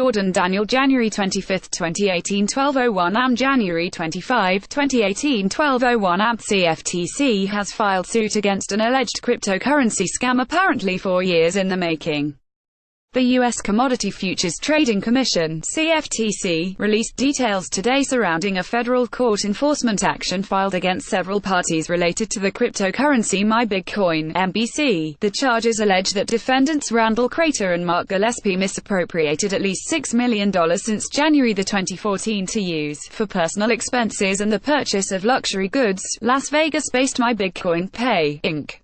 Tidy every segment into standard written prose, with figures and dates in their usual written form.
Jordan Daniell January 25, 2018 12:01 AMJanuary 25, 2018 12:01 AMThe CFTC has filed suit against an alleged cryptocurrency scam apparently 4 years in the making. The U.S. Commodity Futures Trading Commission (CFTC) released details today surrounding a federal court enforcement action filed against several parties related to the cryptocurrency MyBitcoin (MBC). The charges allege that defendants Randall Crater and Mark Gillespie misappropriated at least $6 million since January 2014 to use for personal expenses and the purchase of luxury goods. Las Vegas-based MyBitcoin Pay, Inc.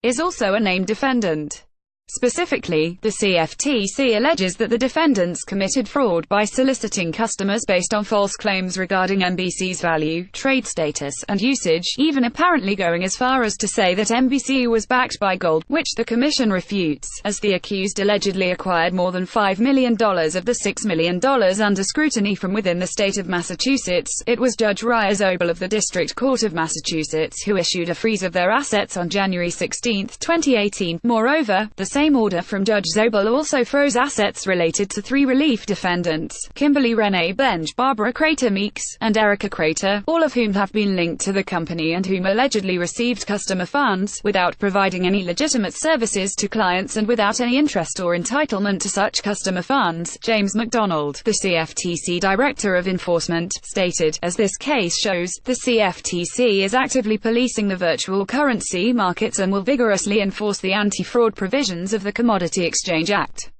is also a named defendant. Specifically, the CFTC alleges that the defendants committed fraud by soliciting customers based on false claims regarding MBC's value, trade status, and usage, even apparently going as far as to say that MBC was backed by gold, which the Commission refutes, as the accused allegedly acquired more than $5 million of the $6 million under scrutiny from within the state of Massachusetts. It was Judge Raya Zobel of the District Court of Massachusetts who issued a freeze of their assets on January 16, 2018. Moreover, the same order from Judge Zobel also froze assets related to 3 relief defendants, Kimberly Renee Benj, Barbara Crater Meeks, and Erica Crater, all of whom have been linked to the company and whom allegedly received customer funds, without providing any legitimate services to clients and without any interest or entitlement to such customer funds. James McDonald, the CFTC Director of Enforcement, stated, "As this case shows, the CFTC is actively policing the virtual currency markets and will vigorously enforce the anti-fraud provisions of the Commodity Exchange Act.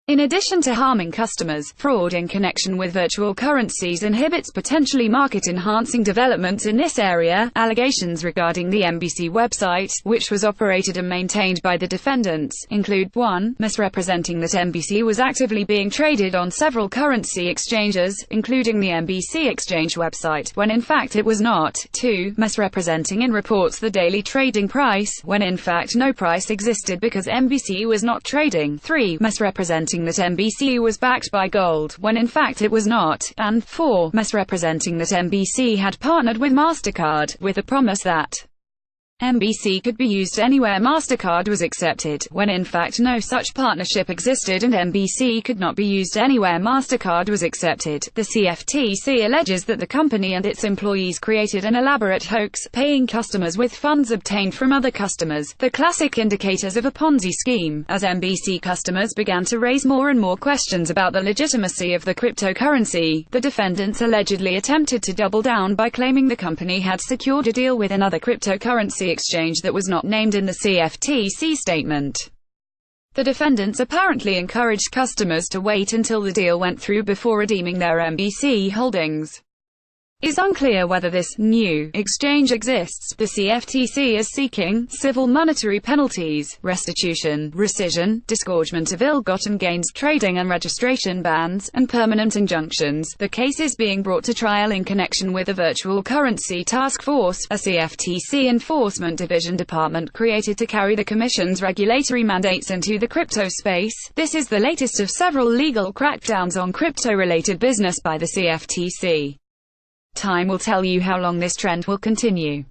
In addition to harming customers, fraud in connection with virtual currencies inhibits potentially market-enhancing developments in this area." Allegations regarding the MBC website, which was operated and maintained by the defendants, include 1. Misrepresenting that MBC was actively being traded on several currency exchanges, including the MBC Exchange website, when in fact it was not. 2. Misrepresenting in reports the daily trading price, when in fact no price existed because MBC was not trading. 3. Misrepresenting that MBC was backed by gold, when in fact it was not. And 4. Misrepresenting that MBC had partnered with MasterCard, with the promise that MBC could be used anywhere MasterCard was accepted, when in fact no such partnership existed and MBC could not be used anywhere MasterCard was accepted. The CFTC alleges that the company and its employees created an elaborate hoax, paying customers with funds obtained from other customers, the classic indicators of a Ponzi scheme. As MBC customers began to raise more and more questions about the legitimacy of the cryptocurrency, the defendants allegedly attempted to double down by claiming the company had secured a deal with another cryptocurrency exchange that was not named in the CFTC statement. The defendants apparently encouraged customers to wait until the deal went through before redeeming their MBC holdings. It is unclear whether this new exchange exists. The CFTC is seeking civil monetary penalties, restitution, rescission, disgorgement of ill-gotten gains, trading and registration bans, and permanent injunctions. The case is being brought to trial in connection with a virtual currency task force, a CFTC enforcement division department created to carry the Commission's regulatory mandates into the crypto space. This is the latest of several legal crackdowns on crypto-related business by the CFTC. Time will tell you how long this trend will continue.